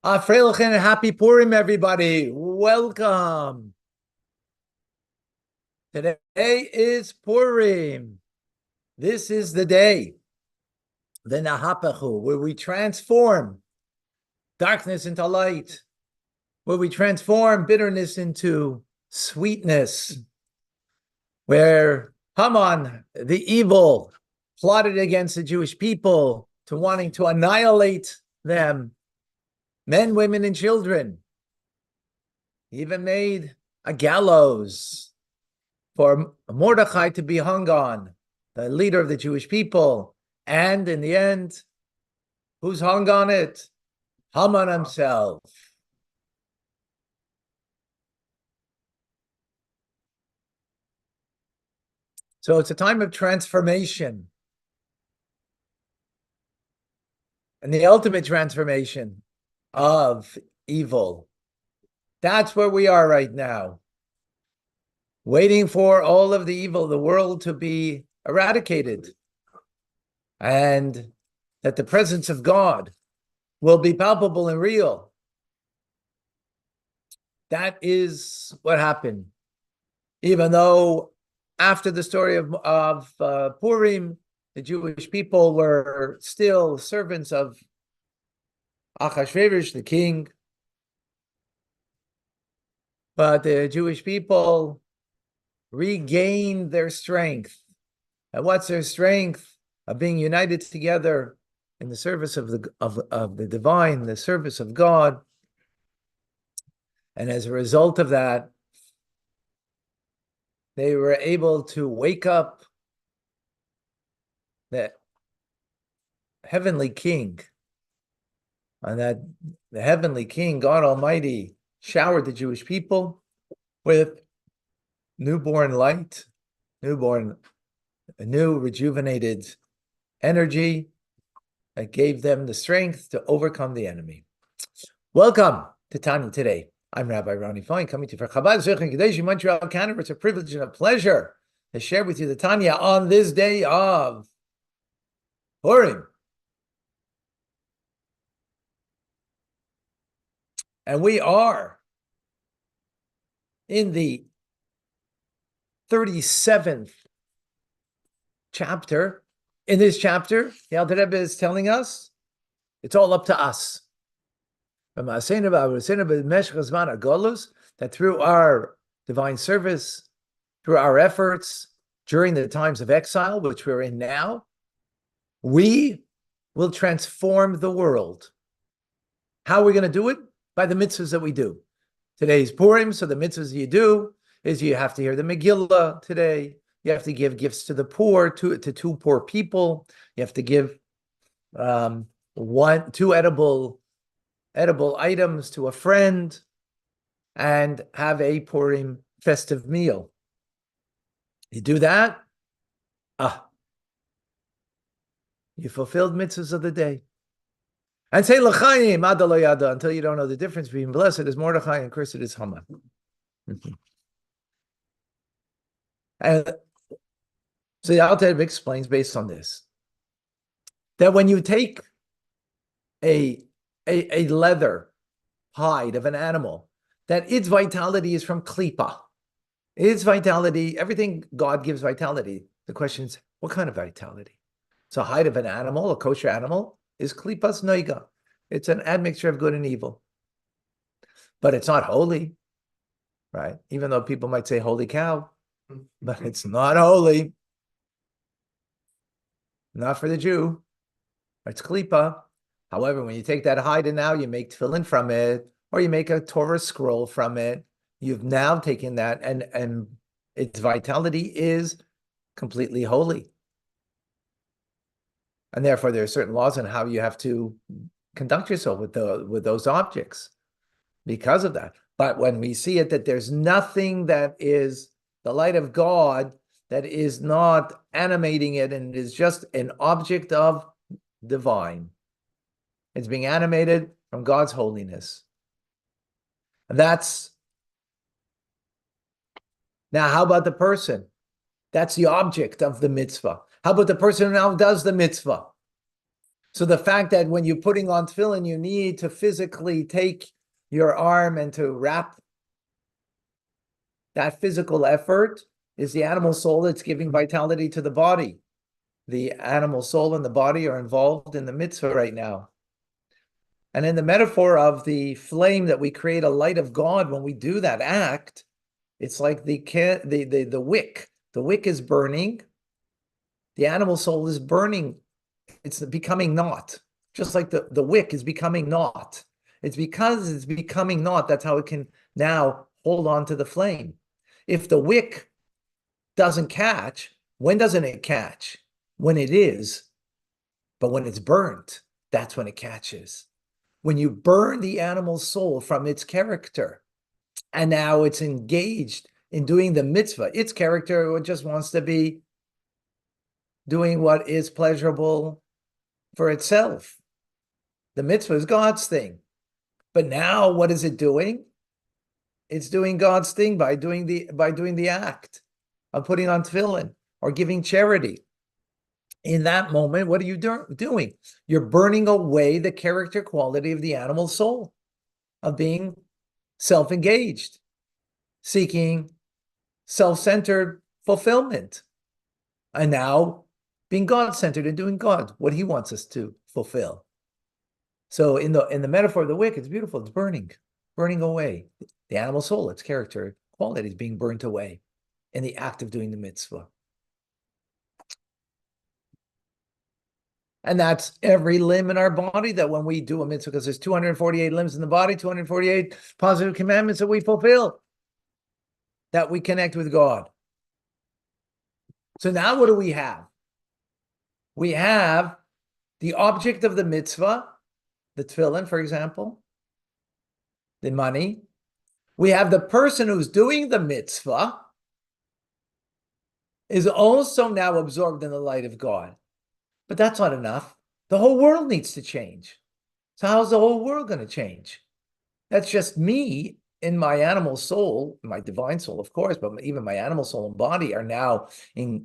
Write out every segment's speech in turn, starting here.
Freilichen and happy Purim, everybody. Welcome. Today is Purim. This is the day, the Nahapachu, where we transform darkness into light, where we transform bitterness into sweetness, where Haman, the evil, plotted against the Jewish people to wanting to annihilate them, men, women, and children. He even made a gallows for Mordechai to be hung on, the leader of the Jewish people. And in the end, who's hung on it? Haman himself. So it's a time of transformation. And the ultimate transformation of evil. That's where we are right now. Waiting for all of the evil of the world to be eradicated. And that the presence of God will be palpable and real. That is what happened. Even though after the story of Purim, the Jewish people were still servants of Achashverosh, the king. But the Jewish people regained their strength. And what's their strength? Of being united together in the service of the divine, the service of God. And as a result of that, they were able to wake up the heavenly king, and that the heavenly king, God Almighty, showered the Jewish people with newborn light, a new rejuvenated energy that gave them the strength to overcome the enemy. Welcome to Tanya Today. I'm Rabbi Ronnie Fine, coming to you from Chabad Zechon Kadesh Montreal, Canada. It's a privilege and a pleasure to share with you the Tanya on this day of Purim. And we are in the 37th chapter. In this chapter, the Alter Rebbe is telling us it's all up to us. That through our divine service, through our efforts during the times of exile, which we're in now, we will transform the world. How are we going to do it? By the mitzvahs that we do. Today's Purim, so the mitzvahs you do is you have to hear the Megillah today. You have to give gifts to the poor, to two poor people. You have to give two edible items to a friend, and have a Purim festive meal. You do that, you fulfilled mitzvahs of the day. And say l'chaim ad lo yada, until you don't know the difference between blessed is Mordechai and cursed is Haman. And so the Alter Rebbe explains based on this that when you take a leather hide of an animal, that its vitality is from klipa. Its vitality, everything God gives vitality. The question is, what kind of vitality? So hide of an animal, a kosher animal, is klipas noiga. It's an admixture of good and evil. But it's not holy, right? Even though people might say holy cow, but it's not holy. Not for the Jew. It's klipa. However, when you take that hide and now you make tefillin from it, or you make a Torah scroll from it, you've now taken that and its vitality is completely holy. And therefore, there are certain laws on how you have to conduct yourself with those objects because of that. But when we see it, that there's nothing that is the light of God that is not animating it, and it is just an object of divine. It's being animated from God's holiness. And that's, now how about the person? That's the object of the mitzvah. How about the person who now does the mitzvah? So the fact that when you're putting on tefillin, you need to physically take your arm and to wrap, that physical effort is the animal soul that's giving vitality to the body. The animal soul and the body are involved in the mitzvah right now. And in the metaphor of the flame that we create a light of God, when we do that act, it's like the wick. The wick is burning. The animal soul is burning. It's becoming naught, just like the wick is becoming naught. It's because it's becoming naught. That's how it can now hold on to the flame. If the wick doesn't catch, when doesn't it catch? When it is, but when it's burnt, that's when it catches. When you burn the animal soul from its character, and now it's engaged in doing the mitzvah, its character just wants to be doing what is pleasurable for itself. The mitzvah is God's thing. But now what is it doing? It's doing God's thing by doing the act of putting on tefillin or giving charity. In that moment, what are you doing? You're burning away the character quality of the animal soul, of being self-engaged, seeking self-centered fulfillment, and now being God-centered and doing God, what he wants us to fulfill. So in the metaphor of the wick, it's beautiful. It's burning away. The animal soul, its character quality is being burnt away in the act of doing the mitzvah. And that's every limb in our body that when we do a mitzvah, because there's 248 limbs in the body, 248 positive commandments that we fulfill, that we connect with God. So now what do we have? We have the object of the mitzvah, the tefillin, for example, the money. We have the person who's doing the mitzvah is also now absorbed in the light of God. But that's not enough. The whole world needs to change. So how's the whole world going to change? That's just me in my animal soul, my divine soul, of course, but even my animal soul and body are now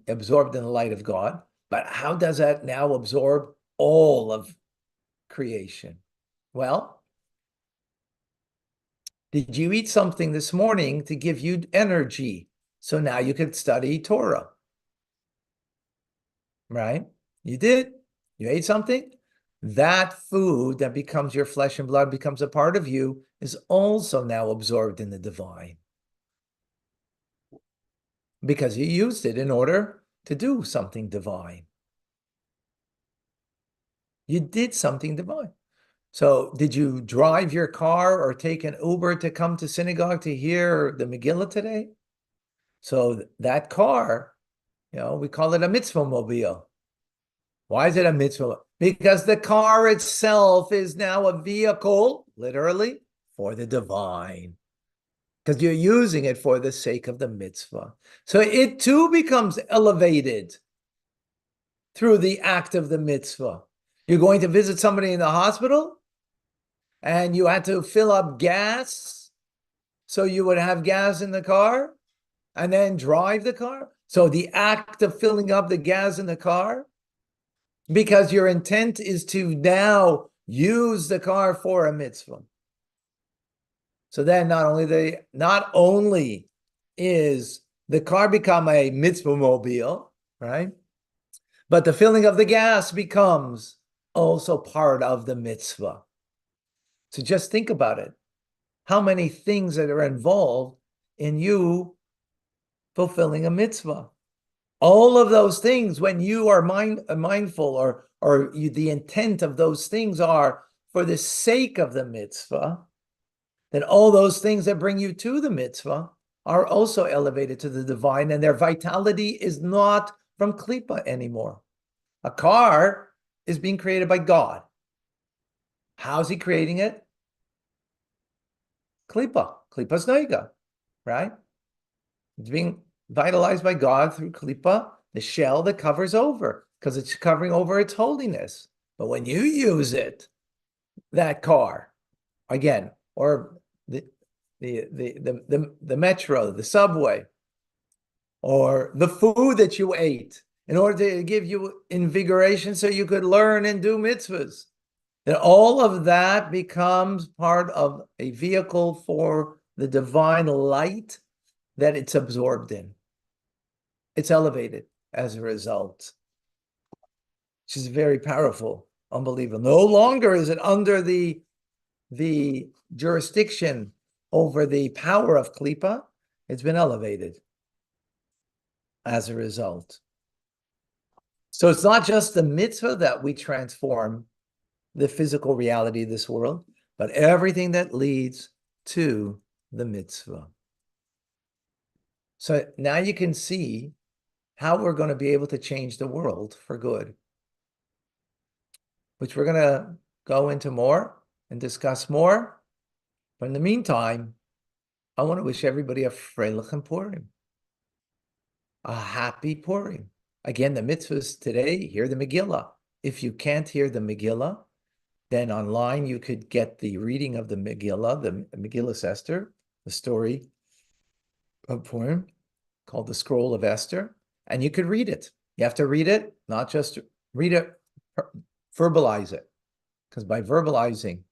absorbed in the light of God. But how does that now absorb all of creation? Well, did you eat something this morning to give you energy? So now you could study Torah, right? You did. You ate something. That food that becomes your flesh and blood, becomes a part of you, is also now absorbed in the divine. Because you used it in order to do something divine. You did something divine. So did you drive your car or take an Uber to come to synagogue to hear the Megillah today? So that car, we call it a mitzvah mobile. Why is it a mitzvah? Because the car itself is now a vehicle, literally, for the divine. Because you're using it for the sake of the mitzvah. So it too becomes elevated through the act of the mitzvah. You're going to visit somebody in the hospital, and you had to fill up gas, so you would have gas in the car, and then drive the car. So the act of filling up the gas in the car, because your intent is to now use the car for a mitzvah. So then not only is the car become a mitzvah mobile, right? But the filling of the gas becomes also part of the mitzvah. So just think about it. How many things that are involved in you fulfilling a mitzvah? All of those things, when you are mindful, or the intent of those things are for the sake of the mitzvah, then all those things that bring you to the mitzvah are also elevated to the divine, and their vitality is not from klipa anymore. A car is being created by God. How's he creating it? Klipa's noiga, right? It's being vitalized by God through klipa, the shell that covers over, because it's covering over its holiness. But when you use it, that car, again, or the metro, the subway, or the food that you ate, in order to give you invigoration so you could learn and do mitzvahs. And all of that becomes part of a vehicle for the divine light that it's absorbed in. It's elevated as a result, which is very powerful, unbelievable. No longer is it under the jurisdiction over the power of Klippa. It's been elevated as a result. So it's not just the mitzvah that we transform the physical reality of this world, but everything that leads to the mitzvah. So now you can see how we're going to be able to change the world for good, which we're going to go into more and discuss more. But in the meantime, I want to wish everybody a Freilichen Purim, a happy Purim. Again, the mitzvahs today, hear the Megillah. If you can't hear the Megillah, then online you could get the reading of the Megillah, the Megillah Esther, the story of Purim, called the Scroll of Esther, and you could read it. You have to read it, not just read it, verbalize it. Because by verbalizing,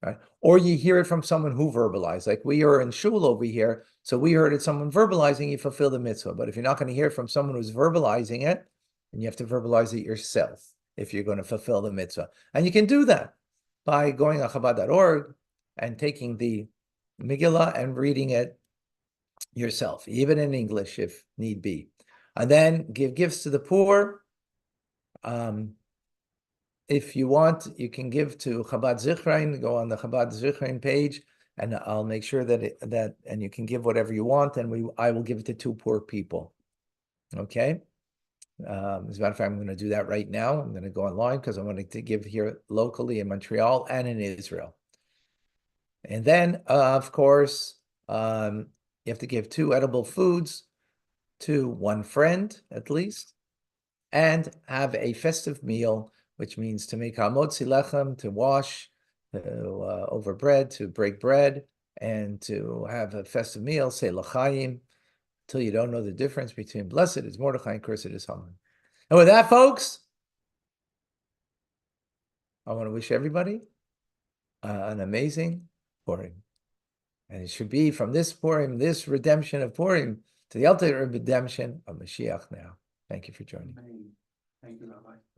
right? Or you hear it from someone who verbalized, like we are in shul over here, so we heard it someone verbalizing, you fulfill the mitzvah. But if you're not going to hear it from someone who's verbalizing it, then you have to verbalize it yourself if you're going to fulfill the mitzvah. And you can do that by going on Chabad.org and taking the Megillah and reading it yourself, even in English if need be. And then give gifts to the poor. If you want, you can give to Chabad Zichron, go on the Chabad Zichron page, and I'll make sure that and you can give whatever you want, and I will give it to 2 poor people. Okay? As a matter of fact, I'm going to do that right now. I'm going to go online because I wanted to give here locally in Montreal and in Israel. And then, of course, you have to give 2 edible foods to 1 friend at least, and have a festive meal, which means to make hamotzi lechem, to wash over bread, to break bread, and to have a festive meal, say l'chaim, till you don't know the difference between blessed is Mordechai and cursed is Haman. And with that, folks, I want to wish everybody an amazing Purim. And it should be from this Purim, this redemption of Purim, to the ultimate redemption of Mashiach now. Thank you for joining. Thank you, Rabbi.